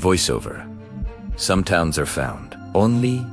Voiceover. Some towns are found. Only.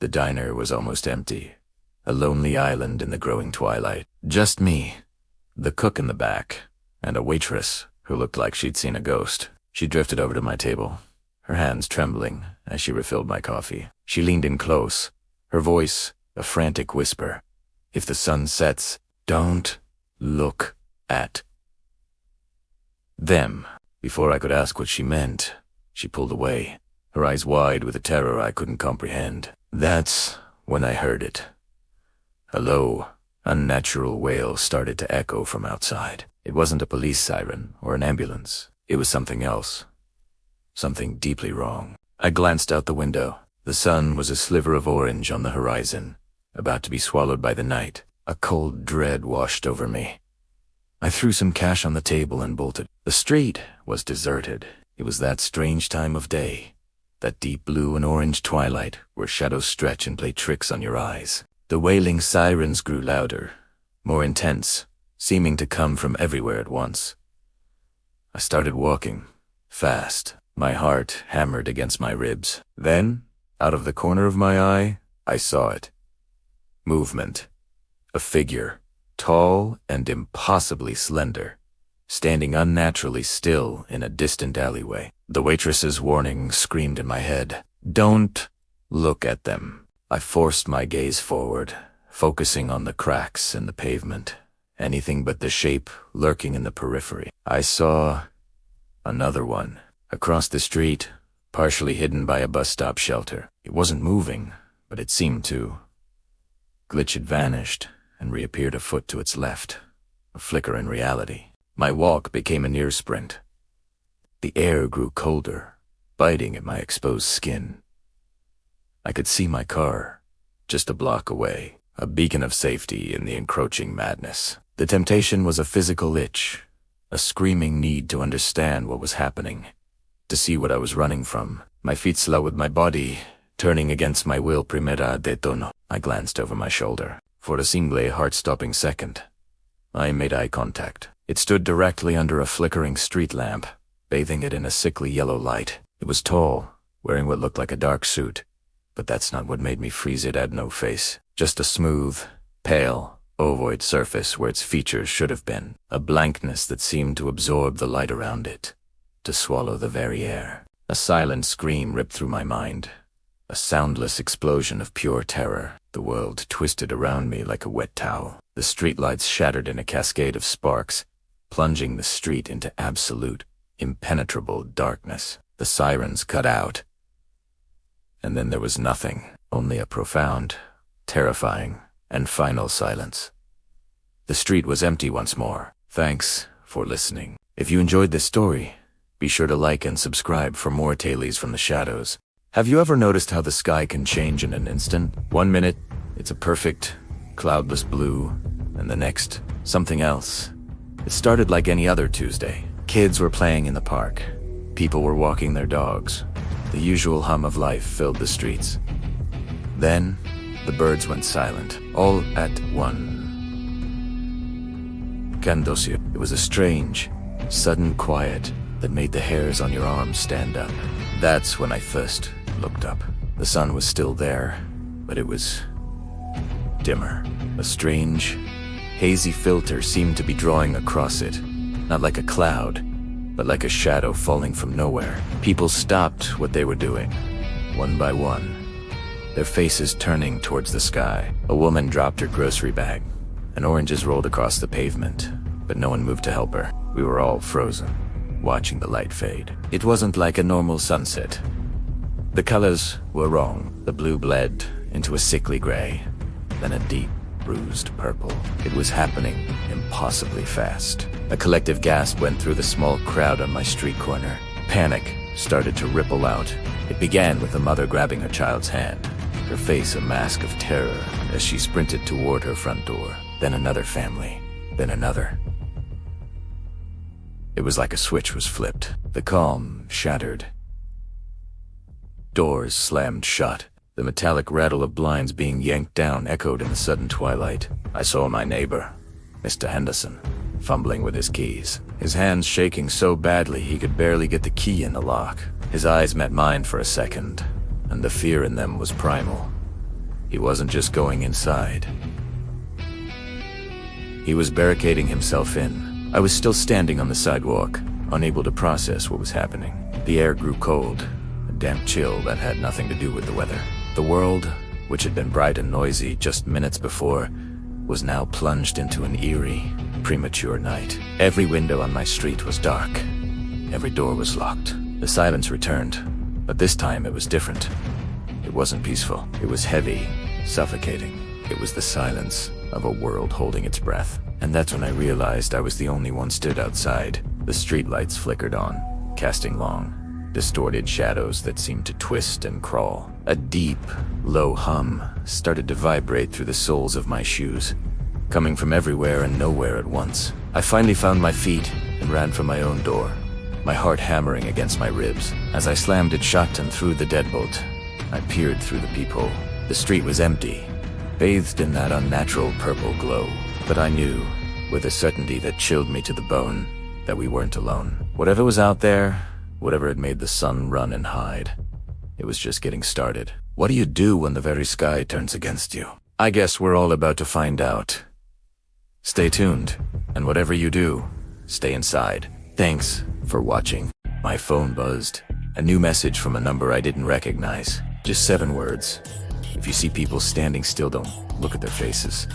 The diner was almost empty, a lonely island in the growing twilight. Just me, the cook in the back, and a waitress who looked like she'd seen a ghost. She drifted over to my table, her hands trembling as she refilled my coffee. She leaned in close, her voice a frantic whisper. "If the sun sets, don't look at them." Before I could ask what she meant, she pulled away, her eyes wide with a terror I couldn't comprehend. That's when I heard it. A low, unnatural wail started to echo from outside. It wasn't a police siren or an ambulance. It was something else. Something deeply wrong. I glanced out the window. The sun was a sliver of orange on the horizon, about to be swallowed by the night. A cold dread washed over me. I threw some cash on the table and bolted. The street was deserted. It was that strange time of day, that deep blue and orange twilight where shadows stretch and play tricks on your eyes. The wailing sirens grew louder, more intense, seeming to come from everywhere at once. I started walking, fast, my heart hammered against my ribs. Then, out of the corner of my eye, I saw it. Movement. A figure, tall and impossibly slender, standing unnaturally still in a distant alleyway. The waitress's warning screamed in my head. "Don't look at them." I forced my gaze forward, focusing on the cracks in the pavement, anything but the shape lurking in the periphery. I saw another one, across the street, partially hidden by a bus stop shelter. It wasn't moving, but it seemed to. Glitch had vanished and reappeared a foot to its left, a flicker in reality. My walk became a near sprint. The air grew colder, biting at my exposed skin. I could see my car, just a block away, a beacon of safety in the encroaching madness. The temptation was a physical itch, a screaming need to understand what was happening, to see what I was running from. My feet slow with my body, turning against my will. Primera de tono. I glanced over my shoulder. For a single heart-stopping second, I made eye contact. It stood directly under a flickering street lamp, bathing it in a sickly yellow light. It was tall, wearing what looked like a dark suit, but that's not what made me freeze. It had no face, just a smooth, pale, ovoid surface where its features should have been, a blankness that seemed to absorb the light around it, to swallow the very air. A silent scream ripped through my mind, a soundless explosion of pure terror. The world twisted around me like a wet towel. The streetlights shattered in a cascade of sparks, plunging the street into absolute, impenetrable darkness. The sirens cut out. And then there was nothing, only a profound, terrifying, and final silence. The street was empty once more. Thanks for listening. If you enjoyed this story, be sure to like and subscribe for more tales from the shadows. Have you ever noticed how the sky can change in an instant? 1 minute, it's a perfect, cloudless blue, and the next, something else. It started like any other Tuesday. Kids were playing in the park. People were walking their dogs. The usual hum of life filled the streets. Then, the birds went silent, all at one. Candosio. It was a strange, sudden quiet that made the hairs on your arms stand up. That's when I first looked up. The sun was still there, but it was dimmer. A strange, hazy filter seemed to be drawing across it, not like a cloud, but like a shadow falling from nowhere. People stopped what they were doing, one by one, their faces turning towards the sky. A woman dropped her grocery bag, and oranges rolled across the pavement, but no one moved to help her. We were all frozen, watching the light fade. It wasn't like a normal sunset. The colors were wrong. The blue bled into a sickly gray, then a deep, bruised purple. It was happening impossibly fast. A collective gasp went through the small crowd on my street corner. Panic started to ripple out. It began with a mother grabbing her child's hand, her face a mask of terror as she sprinted toward her front door. Then another family, then another. It was like a switch was flipped. The calm shattered. Doors slammed shut. The metallic rattle of blinds being yanked down echoed in the sudden twilight. I saw my neighbor, Mr. Henderson, fumbling with his keys, his hands shaking so badly he could barely get the key in the lock. His eyes met mine for a second, and the fear in them was primal. He wasn't just going inside. He was barricading himself in. I was still standing on the sidewalk, unable to process what was happening. The air grew cold, a damp chill that had nothing to do with the weather. The world, which had been bright and noisy just minutes before, was now plunged into an eerie, premature night. Every window on my street was dark. Every door was locked. The silence returned, but this time it was different. It wasn't peaceful. It was heavy, suffocating. It was the silence of a world holding its breath. And that's when I realized I was the only one stood outside. The streetlights flickered on, casting long, distorted shadows that seemed to twist and crawl. A deep, low hum started to vibrate through the soles of my shoes, coming from everywhere and nowhere at once. I finally found my feet and ran for my own door, my heart hammering against my ribs. As I slammed it shut and threw the deadbolt, I peered through the peephole. The street was empty, bathed in that unnatural purple glow. But I knew, with a certainty that chilled me to the bone, that we weren't alone. Whatever was out there, whatever had made the sun run and hide, it was just getting started. What do you do when the very sky turns against you? I guess we're all about to find out. Stay tuned, and whatever you do, stay inside. Thanks for watching. My phone buzzed. A new message from a number I didn't recognize. Just 7 words. If you see people standing still, don't look at their faces.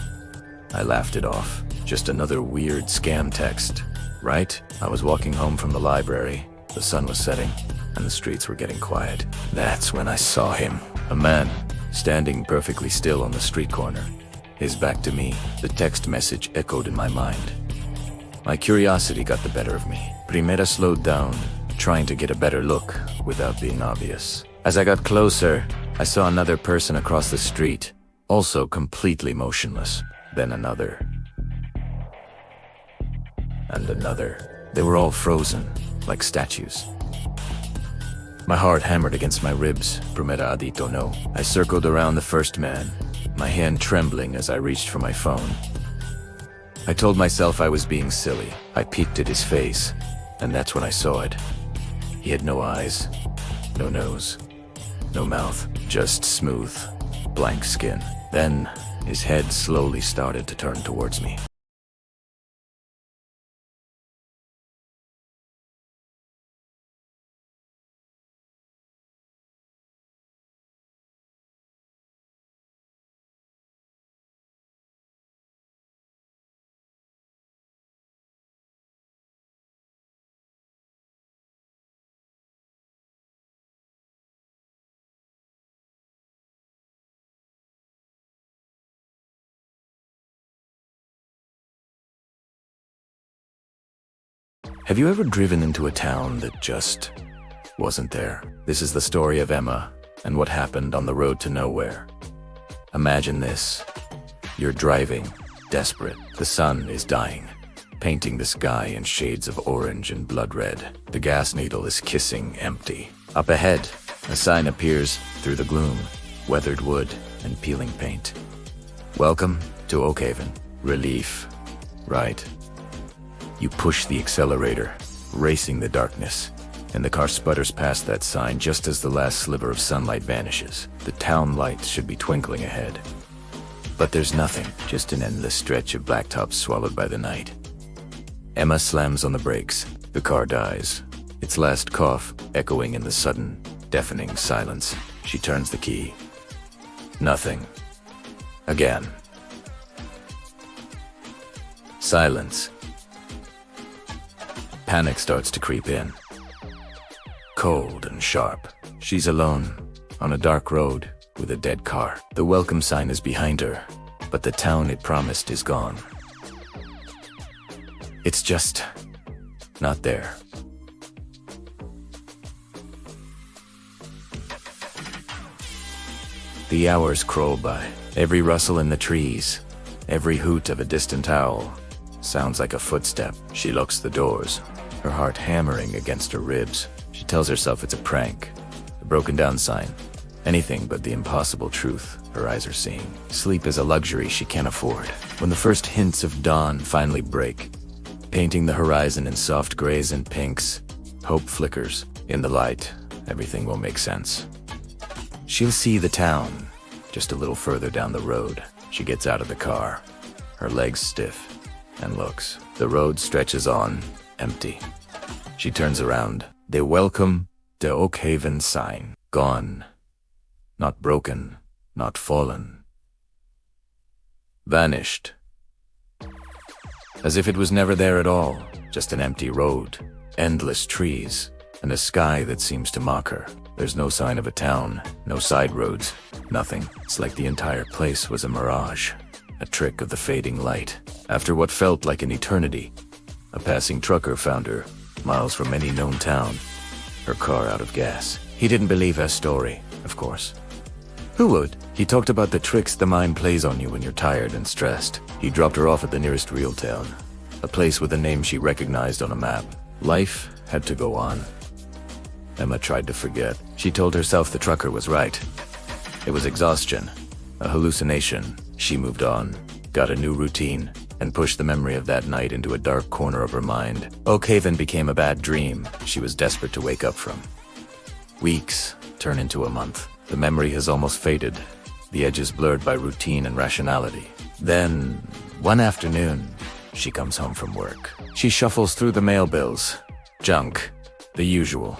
I laughed it off. Just another weird scam text, right? I was walking home from the library. The sun was setting, and the streets were getting quiet. That's when I saw him. A man, standing perfectly still on the street corner, his back to me. The text message echoed in my mind. My curiosity got the better of me. Primera slowed down, trying to get a better look without being obvious. As I got closer, I saw another person across the street, also completely motionless. Then another. And another. They were all frozen, like statues. My heart hammered against my ribs. Primera adito no. I circled around the first man, my hand trembling as I reached for my phone. I told myself I was being silly. I peeked at his face, and that's when I saw it. He had no eyes, no nose, no mouth, just smooth, blank skin. Then, his head slowly started to turn towards me. Have you ever driven into a town that just wasn't there? This is the story of Emma and what happened on the road to nowhere. Imagine this. You're driving, desperate. The sun is dying, painting the sky in shades of orange and blood red. The gas needle is kissing empty. Up ahead, a sign appears through the gloom, weathered wood and peeling paint. Welcome to Oakhaven. Relief, right? You push the accelerator, racing the darkness, and the car sputters past that sign just as the last sliver of sunlight vanishes. The town lights should be twinkling ahead. But there's nothing, just an endless stretch of blacktops swallowed by the night. Emma slams on the brakes. The car dies, its last cough echoing in the sudden, deafening silence. She turns the key. Nothing. Again. Silence. Panic starts to creep in. Cold and sharp. She's alone, on a dark road, with a dead car. The welcome sign is behind her, but the town it promised is gone. It's just not there. The hours crawl by. Every rustle in the trees, every hoot of a distant owl sounds like a footstep. She locks the doors, her heart hammering against her ribs. She tells herself it's a prank, a broken down sign. Anything but the impossible truth her eyes are seeing. Sleep is a luxury she can't afford. When the first hints of dawn finally break, painting the horizon in soft grays and pinks, hope flickers. In the light, everything will make sense. She'll see the town, just a little further down the road. She gets out of the car, her legs stiff, and looks. The road stretches on, empty. She turns around. The welcome to Oakhaven sign. Gone. Not broken, not fallen. Vanished. As if it was never there at all. Just an empty road, endless trees, and a sky that seems to mock her. There's no sign of a town, no side roads, nothing. It's like the entire place was a mirage, a trick of the fading light. After what felt like an eternity, a passing trucker found her, miles from any known town, her car out of gas. He didn't believe her story, of course. Who would? He talked about the tricks the mind plays on you when you're tired and stressed. He dropped her off at the nearest real town, a place with a name she recognized on a map. Life had to go on. Emma tried to forget. She told herself the trucker was right. It was exhaustion, a hallucination. She moved on, got a new routine, and pushed the memory of that night into a dark corner of her mind. Oakhaven became a bad dream she was desperate to wake up from. Weeks turn into a month. The memory has almost faded, the edges blurred by routine and rationality. Then, one afternoon, she comes home from work. She shuffles through the mail bills. Junk. The usual.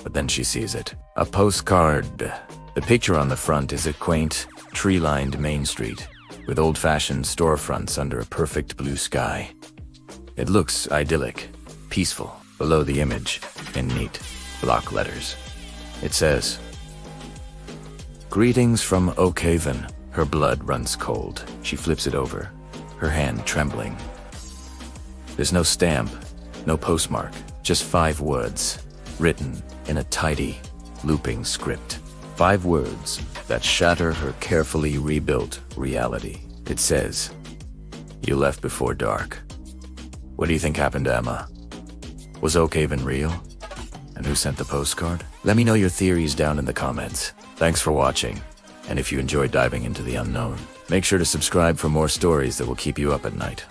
But then she sees it. A postcard. The picture on the front is a quaint, tree-lined Main Street, with old-fashioned storefronts under a perfect blue sky. It looks idyllic, peaceful. Below the image, in neat, block letters, it says, "Greetings from Oakhaven." Her blood runs cold. She flips it over, her hand trembling. There's no stamp, no postmark, just 5 words, written in a tidy, looping script. 5 words that shatter her carefully rebuilt reality. It says, "You left before dark." What do you think happened to Emma? Was Oakhaven real? And who sent the postcard? Let me know your theories down in the comments. Thanks for watching, and if you enjoyed diving into the unknown, make sure to subscribe for more stories that will keep you up at night.